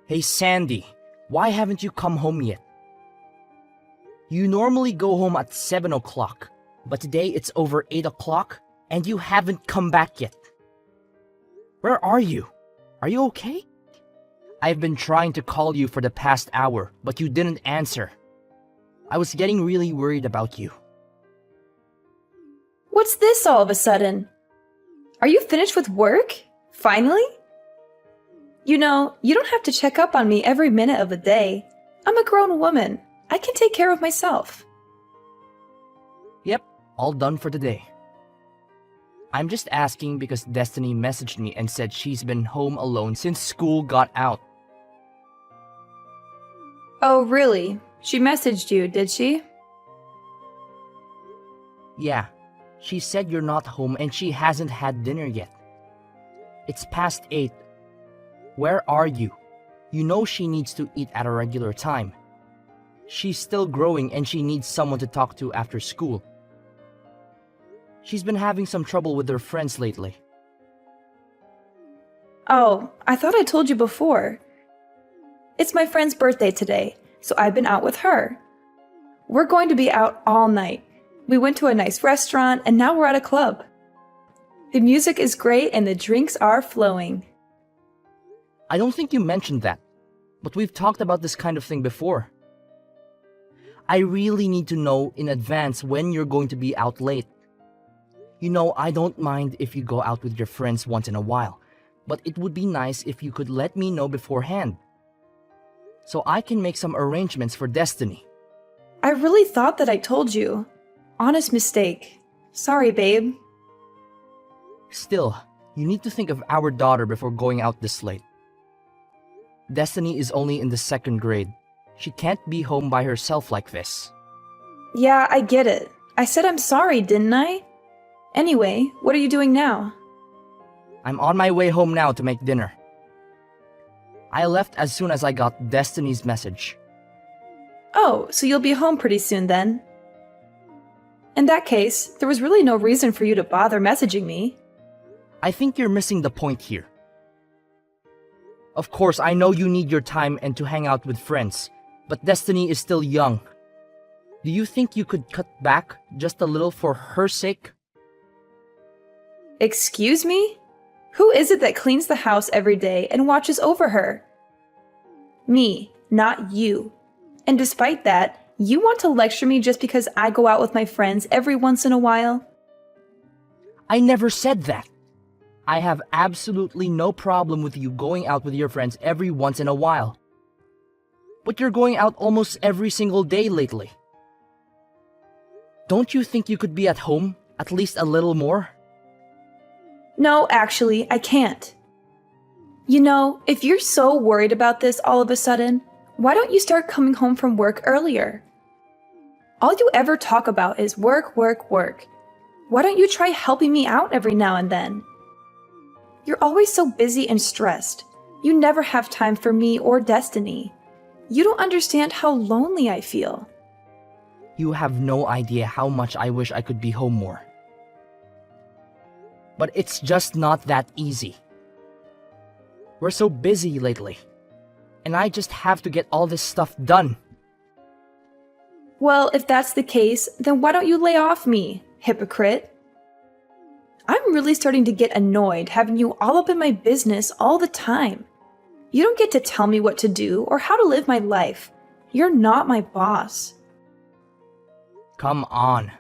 Hey Sandy, why haven't you come home yet? You normally go home at 7 o'clock, but today it's over 8 o'clock and you haven't come back yet. Where are you? Are you okay? I've been trying to call you for the past hour, but you didn't answer. I was getting really worried about you. What's this all of a sudden? Are you finished with work? Finally? You know, you don't have to check up on me every minute of the day. I'm a grown woman. I can take care of myself. Yep, all done for the day. I'm just asking because Destiny messaged me and said she's been home alone since school got out. Oh, really? She messaged you, did she? Yeah, she said you're not home and she hasn't had dinner yet. It's past 8. Where are you? You know she needs to eat at a regular time. She's still growing and she needs someone to talk to after school. She's been having some trouble with her friends lately. Oh, I thought I told you before. It's my friend's birthday today, so I've been out with her. We're going to be out all night. We went to a nice restaurant and now we're at a club. The music is great and the drinks are flowing. I don't think you mentioned that, but we've talked about this kind of thing before. I really need to know in advance when you're going to be out late. You know, I don't mind if you go out with your friends once in a while, but it would be nice if you could let me know beforehand, so I can make some arrangements for Destiny. I really thought that I told you. Honest mistake. Sorry, babe. Still, you need to think of our daughter before going out this late. Destiny is only in the 2nd grade. She can't be home by herself like this. Yeah, I get it. I said I'm sorry, didn't I? Anyway, what are you doing now? I'm on my way home now to make dinner. I left as soon as I got Destiny's message. Oh, so you'll be home pretty soon then. In that case, there was really no reason for you to bother messaging me. I think you're missing the point here. Of course, I know you need your time and to hang out with friends, but Destiny is still young. Do you think you could cut back just a little for her sake? Excuse me? Who is it that cleans the house every day and watches over her? Me, not you. And despite that, you want to lecture me just because I go out with my friends every once in a while? I never said that. I have absolutely no problem with you going out with your friends every once in a while. But you're going out almost every single day lately. Don't you think you could be at home at least a little more? No, actually, I can't. You know, if you're so worried about this all of a sudden, why don't you start coming home from work earlier? All you ever talk about is work, work, work. Why don't you try helping me out every now and then? You're always so busy and stressed. You never have time for me or Destiny. You don't understand how lonely I feel. You have no idea how much I wish I could be home more. But it's just not that easy. We're so busy lately, and I just have to get all this stuff done. Well, if that's the case, then why don't you lay off me, hypocrite? I'm really starting to get annoyed having you all up in my business all the time. You don't get to tell me what to do or how to live my life. You're not my boss. Come on.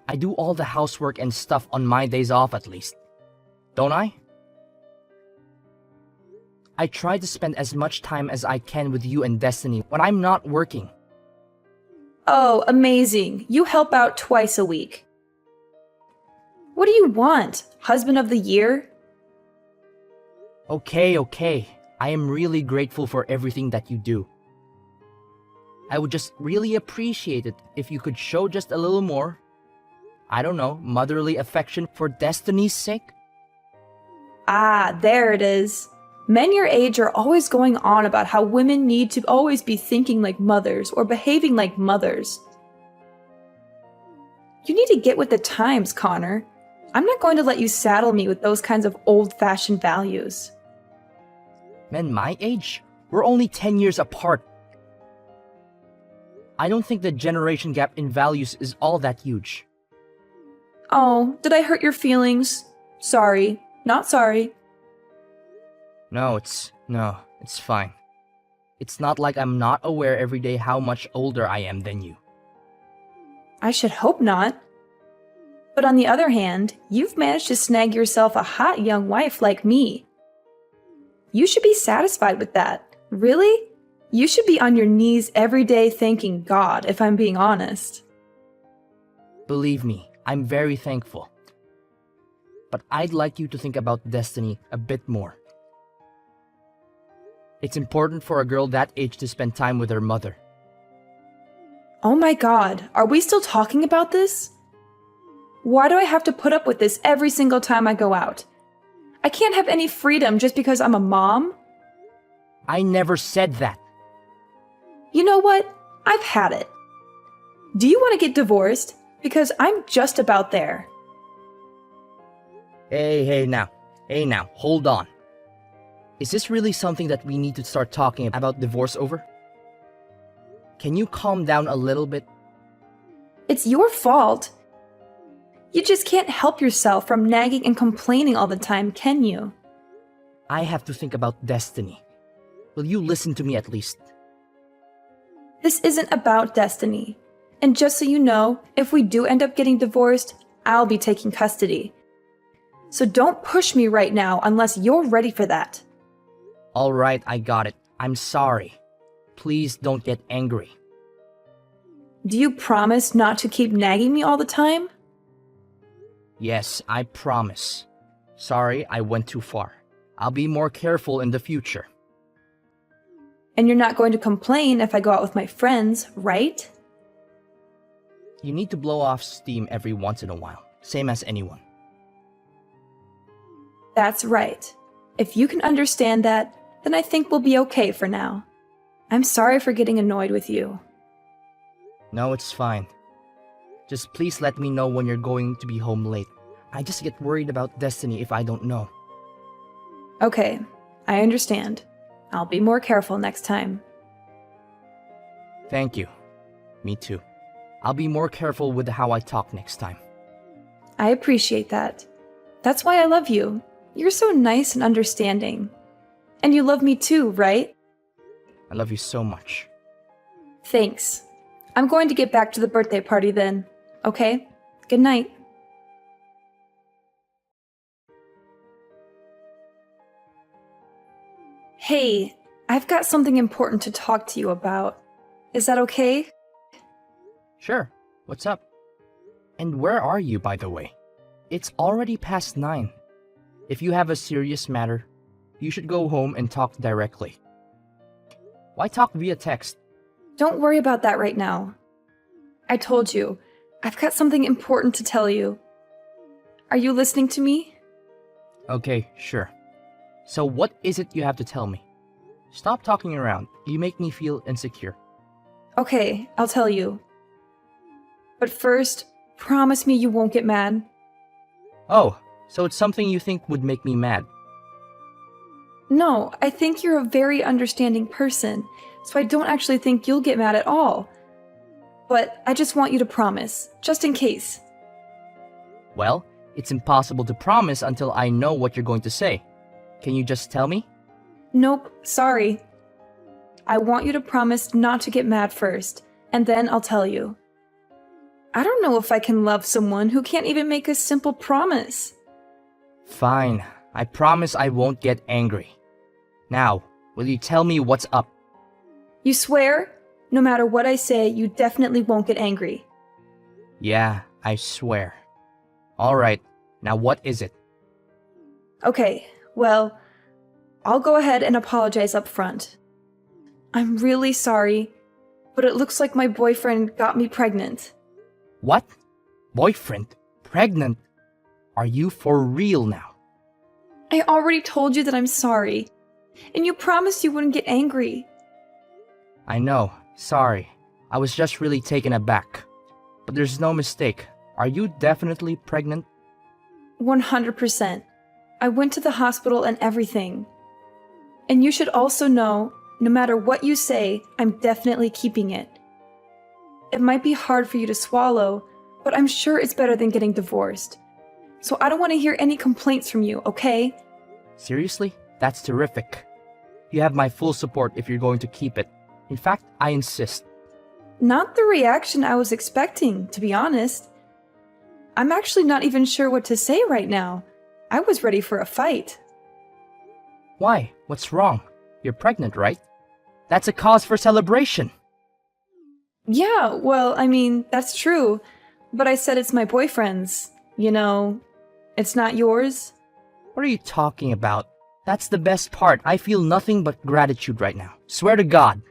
I do all the housework and stuff on my days off at least. Don't I? I try to spend as much time as I can with you and Destiny when I'm not working. Oh, amazing. You help out twice a week. What do you want? Husband of the year? Okay. I am really grateful for everything that you do. I would just really appreciate it if you could show just a little more, I don't know, motherly affection for Destiny's sake? Ah, there it is. Men your age are always going on about how women need to always be thinking like mothers or behaving like mothers. You need to get with the times, Connor. I'm not going to let you saddle me with those kinds of old-fashioned values. Men my age? We're only 10 years apart. I don't think the generation gap in values is all that huge. Oh, did I hurt your feelings? Sorry. Not sorry. No, it's fine. It's not like I'm not aware every day how much older I am than you. I should hope not. But on the other hand, you've managed to snag yourself a hot young wife like me. You should be satisfied with that. Really? You should be on your knees every day thanking God, if I'm being honest. Believe me, I'm very thankful. But I'd like you to think about Destiny a bit more. It's important for a girl that age to spend time with her mother. Oh my God, are we still talking about this? Why do I have to put up with this every single time I go out? I can't have any freedom just because I'm a mom? I never said that. You know what? I've had it. Do you want to get divorced? Because I'm just about there. Hey now, hold on. Is this really something that we need to start talking about divorce over? Can you calm down a little bit? It's your fault. You just can't help yourself from nagging and complaining all the time, can you? I have to think about Destiny. Will you listen to me at least? This isn't about Destiny. And just so you know, if we do end up getting divorced, I'll be taking custody. So don't push me right now unless you're ready for that. Alright, I got it. I'm sorry. Please don't get angry. Do you promise not to keep nagging me all the time? Yes, I promise. Sorry, I went too far. I'll be more careful in the future. And you're not going to complain if I go out with my friends, right? You need to blow off steam every once in a while, same as anyone. That's right. If you can understand that, then I think we'll be okay for now. I'm sorry for getting annoyed with you. No, it's fine. Just please let me know when you're going to be home late. I just get worried about Destiny if I don't know. Okay, I understand. I'll be more careful next time. Thank you. Me too. I'll be more careful with how I talk next time. I appreciate that. That's why I love you. You're so nice and understanding. And you love me too, right? I love you so much. Thanks. I'm going to get back to the birthday party then. Okay? Good night. Hey, I've got something important to talk to you about. Is that okay? Sure. What's up? And where are you, by the way? It's already past 9. If you have a serious matter, you should go home and talk directly. Why talk via text? Don't worry about that right now. I told you, I've got something important to tell you. Are you listening to me? Okay, sure. So what is it you have to tell me? Stop talking around. You make me feel insecure. Okay, I'll tell you. But first, promise me you won't get mad. Oh, so it's something you think would make me mad. No, I think you're a very understanding person, so I don't actually think you'll get mad at all. But I just want you to promise, just in case. Well, it's impossible to promise until I know what you're going to say. Can you just tell me? Nope, sorry. I want you to promise not to get mad first, and then I'll tell you. I don't know if I can love someone who can't even make a simple promise. Fine. I promise I won't get angry. Now, will you tell me what's up? You swear? No matter what I say, you definitely won't get angry. Yeah, I swear. Alright, now what is it? Okay, well, I'll go ahead and apologize up front. I'm really sorry, but it looks like my boyfriend got me pregnant. What? Boyfriend? Pregnant? Are you for real now? I already told you that I'm sorry, and you promised you wouldn't get angry. I know, sorry. I was just really taken aback. But there's no mistake. Are you definitely pregnant? 100%. I went to the hospital and everything. And you should also know, No matter what you say, I'm definitely keeping it. It might be hard for you to swallow, but I'm sure it's better than getting divorced. So I don't want to hear any complaints from you, okay? Seriously? That's terrific. You have my full support if you're going to keep it. In fact, I insist. Not the reaction I was expecting, to be honest. I'm actually not even sure what to say right now. I was ready for a fight. Why? What's wrong? You're pregnant, right? That's a cause for celebration. Yeah, well, I mean, that's true. But I said it's my boyfriend's. You know, it's not yours. What are you talking about? That's the best part. I feel nothing but gratitude right now. Swear to God.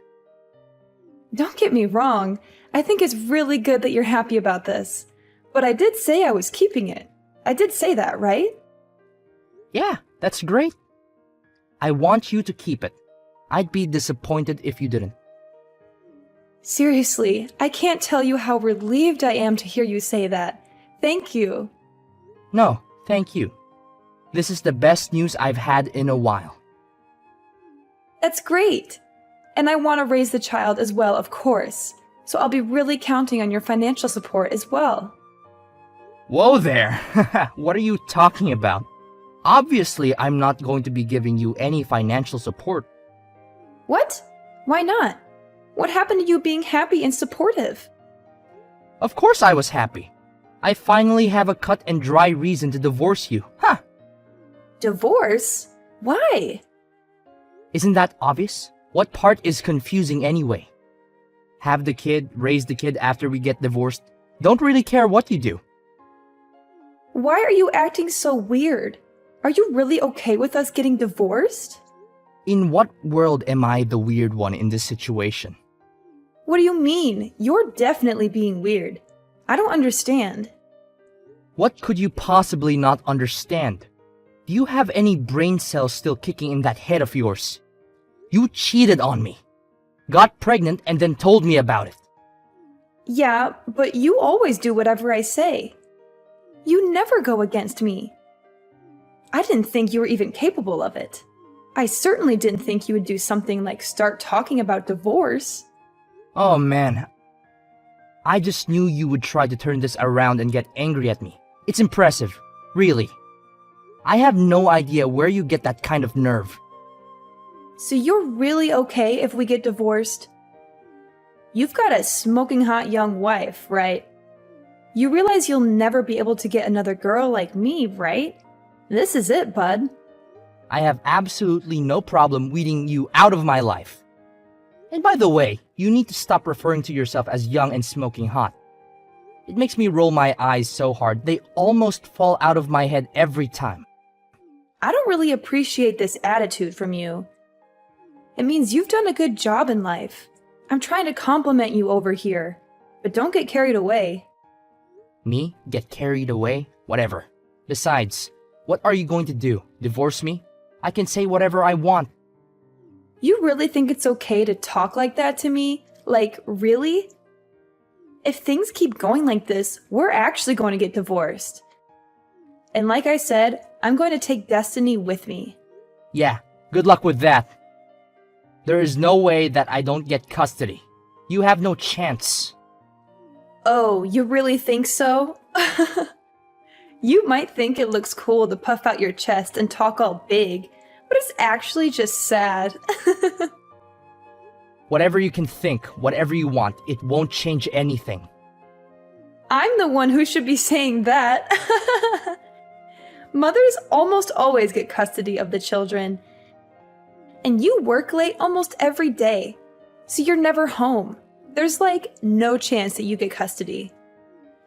Don't get me wrong. I think it's really good that you're happy about this. But I did say I was keeping it. I did say that, right? Yeah, that's great. I want you to keep it. I'd be disappointed if you didn't. Seriously, I can't tell you how relieved I am to hear you say that. Thank you. No, thank you. This is the best news I've had in a while. That's great. And I want to raise the child as well, of course. So I'll be really counting on your financial support as well. Whoa there! What are you talking about? Obviously, I'm not going to be giving you any financial support. What? Why not? What happened to you being happy and supportive? Of course I was happy. I finally have a cut and dry reason to divorce you. Huh! Divorce? Why? Isn't that obvious? What part is confusing anyway? Have the kid, raise the kid after we get divorced. Don't really care what you do. Why are you acting so weird? Are you really okay with us getting divorced? In what world am I the weird one in this situation? What do you mean? You're definitely being weird. I don't understand. What could you possibly not understand? Do you have any brain cells still kicking in that head of yours? You cheated on me, got pregnant, and then told me about it. Yeah, but you always do whatever I say. You never go against me. I didn't think you were even capable of it. I certainly didn't think you would do something like start talking about divorce. Oh man, I just knew you would try to turn this around and get angry at me. It's impressive, really. I have no idea where you get that kind of nerve. So you're really okay if we get divorced? You've got a smoking hot young wife, right? You realize you'll never be able to get another girl like me, right? This is it, bud. I have absolutely no problem weeding you out of my life. And by the way, you need to stop referring to yourself as young and smoking hot. It makes me roll my eyes so hard, they almost fall out of my head every time. I don't really appreciate this attitude from you. It means you've done a good job in life. I'm trying to compliment you over here, but don't get carried away. Me? Get carried away? Whatever. Besides, what are you going to do? Divorce me? I can say whatever I want. You really think it's okay to talk like that to me? Like, really? If things keep going like this, we're actually going to get divorced. And like I said, I'm going to take Destiny with me. Yeah, good luck with that. There is no way that I don't get custody. You have no chance. Oh, you really think so? You might think it looks cool to puff out your chest and talk all big, but it's actually just sad. Whatever you can think, whatever you want, it won't change anything. I'm the one who should be saying that. Mothers almost always get custody of the children. And you work late almost every day, so you're never home. There's like no chance that you get custody.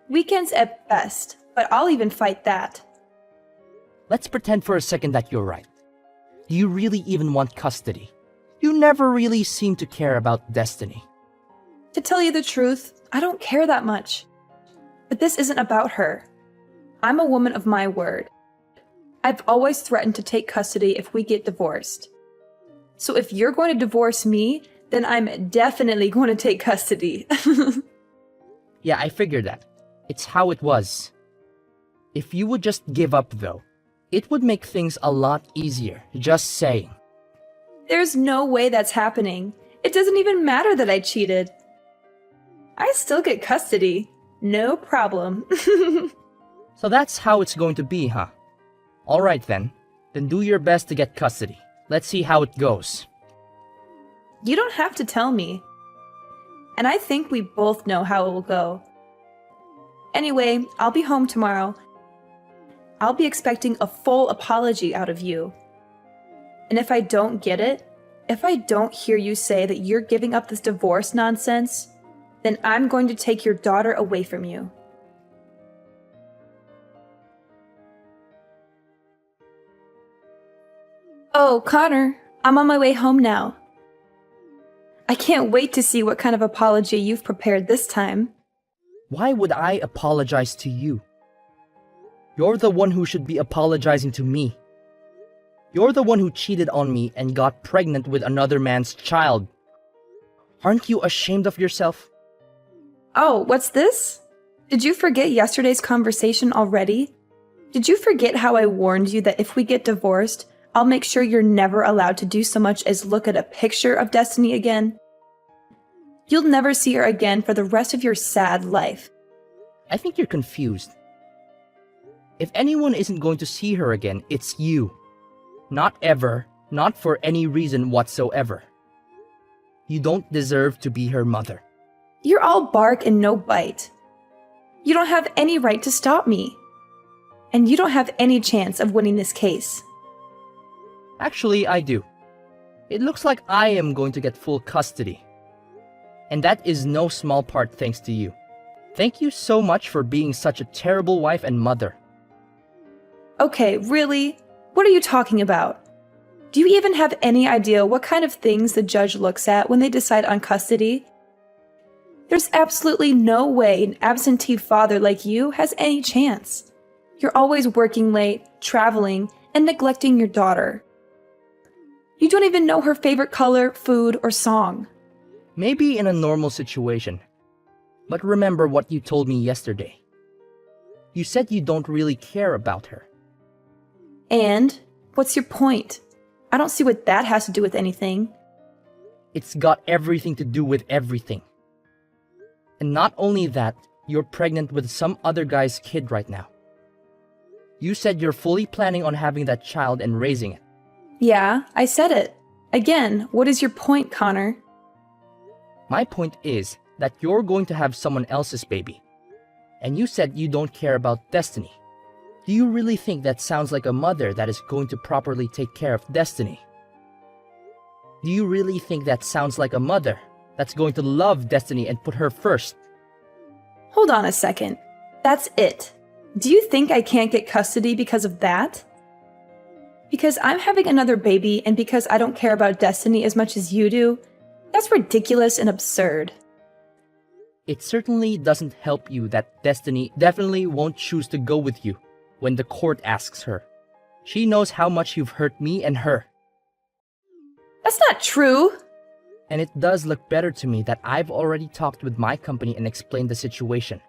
Weekends at best, but I'll even fight that. Let's pretend for a second that you're right. Do you really even want custody? You never really seem to care about Destiny. To tell you the truth, I don't care that much. But this isn't about her. I'm a woman of my word. I've always threatened to take custody if we get divorced. So if you're going to divorce me, then I'm definitely going to take custody. Yeah, I figured that. It's how it was. If you would just give up though, it would make things a lot easier, just saying. There's no way that's happening. It doesn't even matter that I cheated. I still get custody. No problem. So that's how it's going to be, huh? Alright then. Then do your best to get custody. Let's see how it goes. You don't have to tell me. And I think we both know how it will go. Anyway, I'll be home tomorrow. I'll be expecting a full apology out of you. And if I don't get it, if I don't hear you say that you're giving up this divorce nonsense, then I'm going to take your daughter away from you. Oh, Connor, I'm on my way home now. I can't wait to see what kind of apology you've prepared this time. Why would I apologize to you? You're the one who should be apologizing to me. You're the one who cheated on me and got pregnant with another man's child. Aren't you ashamed of yourself? Oh, what's this? Did you forget yesterday's conversation already? Did you forget how I warned you that if we get divorced, I'll make sure you're never allowed to do so much as look at a picture of Destiny again? You'll never see her again for the rest of your sad life. I think you're confused. If anyone isn't going to see her again, it's you. Not ever, not for any reason whatsoever. You don't deserve to be her mother. You're all bark and no bite. You don't have any right to stop me. And you don't have any chance of winning this case. Actually, I do. It looks like I am going to get full custody. And that is no small part thanks to you. Thank you so much for being such a terrible wife and mother. Okay, really? What are you talking about? Do you even have any idea what kind of things the judge looks at when they decide on custody? There's absolutely no way an absentee father like you has any chance. You're always working late, traveling, and neglecting your daughter. You don't even know her favorite color, food, or song. Maybe in a normal situation. But remember what you told me yesterday. You said you don't really care about her. And? What's your point? I don't see what that has to do with anything. It's got everything to do with everything. And not only that, you're pregnant with some other guy's kid right now. You said you're fully planning on having that child and raising it. Yeah, I said it. Again, what is your point, Connor? My point is that you're going to have someone else's baby. And you said you don't care about Destiny. Do you really think that sounds like a mother that is going to properly take care of Destiny? Do you really think that sounds like a mother that's going to love Destiny and put her first? Hold on a second. That's it. Do you think I can't get custody because of that? Because I'm having another baby and because I don't care about Destiny as much as you do? That's ridiculous and absurd. It certainly doesn't help you that Destiny definitely won't choose to go with you when the court asks her. She knows how much you've hurt me and her. That's not true. And it does look better to me that I've already talked with my company and explained the situation.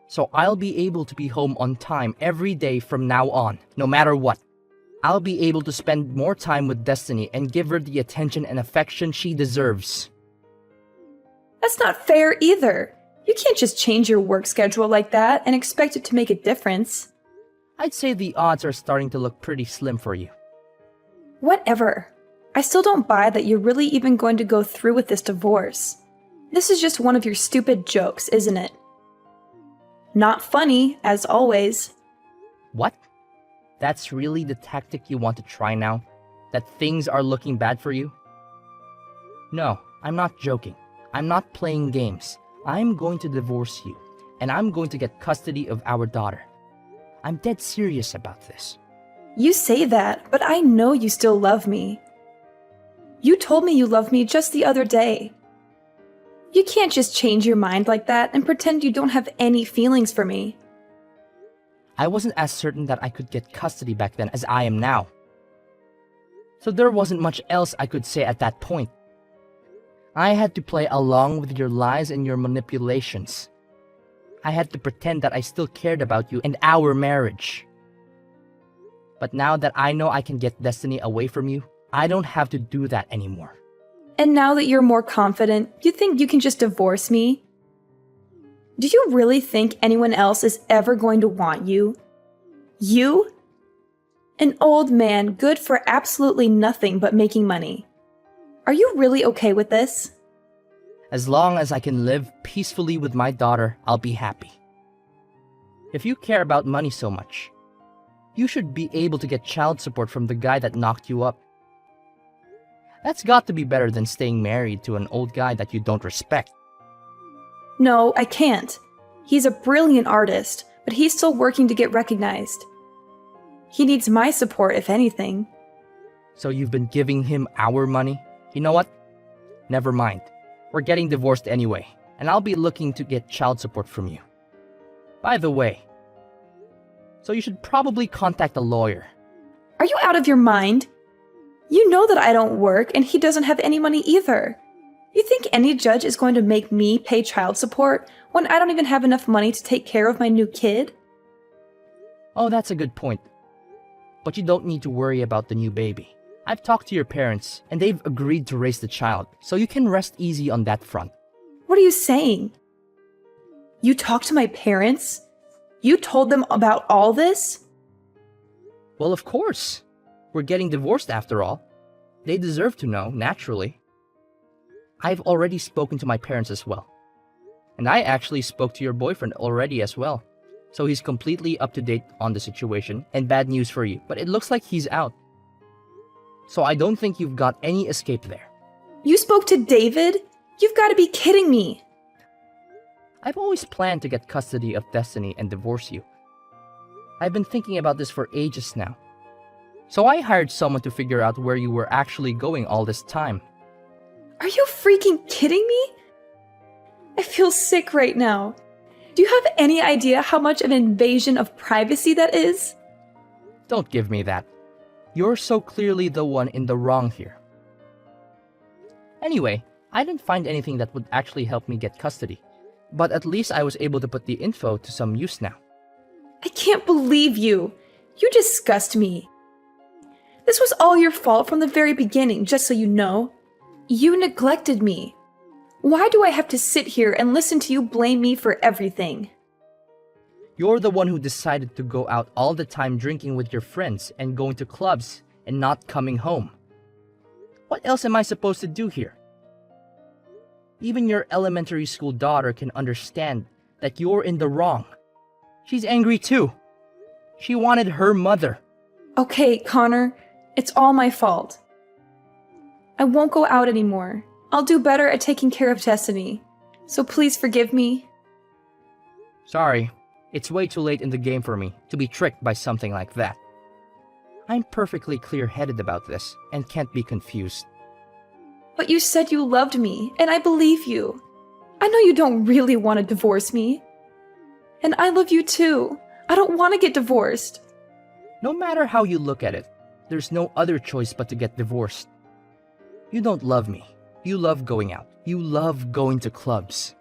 So I'll be able to be home on time every day from now on, no matter what. I'll be able to spend more time with Destiny and give her the attention and affection she deserves. That's not fair either. You can't just change your work schedule like that and expect it to make a difference. I'd say the odds are starting to look pretty slim for you. Whatever. I still don't buy that you're really even going to go through with this divorce. This is just one of your stupid jokes, isn't it? Not funny, as always. What? That's really the tactic you want to try now? That things are looking bad for you? No, I'm not joking. I'm not playing games. I'm going to divorce you, and I'm going to get custody of our daughter. I'm dead serious about this. You say that, but I know you still love me. You told me you loved me just the other day. You can't just change your mind like that and pretend you don't have any feelings for me. I wasn't as certain that I could get custody back then as I am now. So there wasn't much else I could say at that point. I had to play along with your lies and your manipulations. I had to pretend that I still cared about you and our marriage. But now that I know I can get Destiny away from you, I don't have to do that anymore. And now that you're more confident, you think you can just divorce me? Do you really think anyone else is ever going to want you? You? An old man good for absolutely nothing but making money. Are you really okay with this? As long as I can live peacefully with my daughter, I'll be happy. If you care about money so much, you should be able to get child support from the guy that knocked you up. That's got to be better than staying married to an old guy that you don't respect. No, I can't. He's a brilliant artist, but he's still working to get recognized. He needs my support, if anything. So you've been giving him our money? You know what? Never mind. We're getting divorced anyway, and I'll be looking to get child support from you. By the way, so you should probably contact a lawyer. Are you out of your mind? You know that I don't work and he doesn't have any money either. You think any judge is going to make me pay child support when I don't even have enough money to take care of my new kid? Oh, that's a good point. But you don't need to worry about the new baby. I've talked to your parents, and they've agreed to raise the child, so you can rest easy on that front. What are you saying? You talked to my parents? You told them about all this? Well, of course. We're getting divorced after all. They deserve to know, naturally. I've already spoken to my parents as well. And I actually spoke to your boyfriend already as well. So he's completely up to date on the situation, and bad news for you, but it looks like he's out. So I don't think you've got any escape there. You spoke to David? You've got to be kidding me. I've always planned to get custody of Destiny and divorce you. I've been thinking about this for ages now. So I hired someone to figure out where you were actually going all this time. Are you freaking kidding me? I feel sick right now. Do you have any idea how much of an invasion of privacy that is? Don't give me that. You're so clearly the one in the wrong here. Anyway, I didn't find anything that would actually help me get custody. But at least I was able to put the info to some use now. I can't believe you. You disgust me. This was all your fault from the very beginning, just so you know. You neglected me. Why do I have to sit here and listen to you blame me for everything? You're the one who decided to go out all the time drinking with your friends and going to clubs and not coming home. What else am I supposed to do here? Even your elementary school daughter can understand that you're in the wrong. She's angry too. She wanted her mother. Okay, Connor, it's all my fault. I won't go out anymore. I'll do better at taking care of Destiny. So please forgive me. Sorry, it's way too late in the game for me to be tricked by something like that. I'm perfectly clear-headed about this and can't be confused. But you said you loved me, and I believe you. I know you don't really want to divorce me. And I love you too. I don't want to get divorced. No matter how you look at it, there's no other choice but to get divorced. You don't love me. You love going out. You love going to clubs.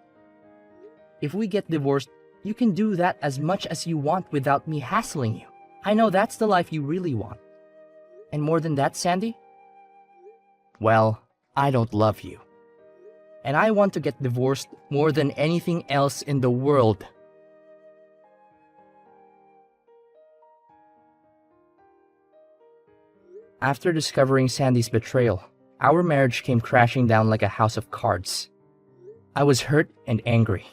If we get divorced, you can do that as much as you want without me hassling you. I know that's the life you really want. And more than that, Sandy? Well, I don't love you. And I want to get divorced more than anything else in the world. After discovering Sandy's betrayal, our marriage came crashing down like a house of cards. I was hurt and angry,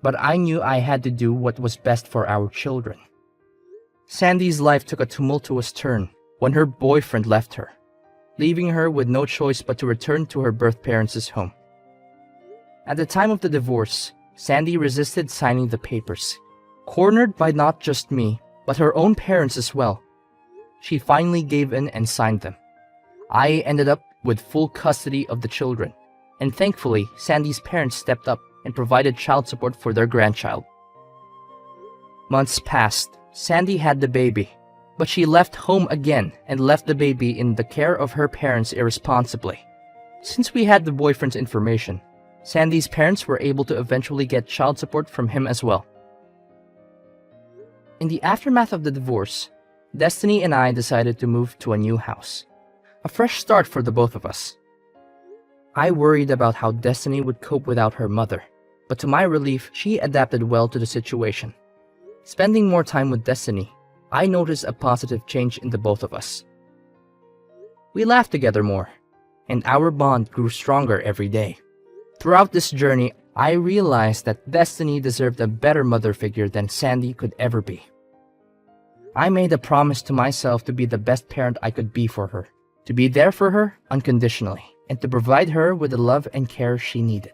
but I knew I had to do what was best for our children. Sandy's life took a tumultuous turn when her boyfriend left her, leaving her with no choice but to return to her birth parents' home. At the time of the divorce, Sandy resisted signing the papers, cornered by not just me, but her own parents as well. She finally gave in and signed them. I ended up with full custody of the children, and thankfully, Sandy's parents stepped up and provided child support for their grandchild. Months passed. Sandy had the baby, but she left home again and left the baby in the care of her parents irresponsibly. Since we had the boyfriend's information, Sandy's parents were able to eventually get child support from him as well. In the aftermath of the divorce, Destiny and I decided to move to a new house. A fresh start for the both of us. I worried about how Destiny would cope without her mother, but to my relief, she adapted well to the situation. Spending more time with Destiny, I noticed a positive change in the both of us. We laughed together more, and our bond grew stronger every day. Throughout this journey, I realized that Destiny deserved a better mother figure than Sandy could ever be. I made a promise to myself to be the best parent I could be for her, to be there for her unconditionally, and to provide her with the love and care she needed.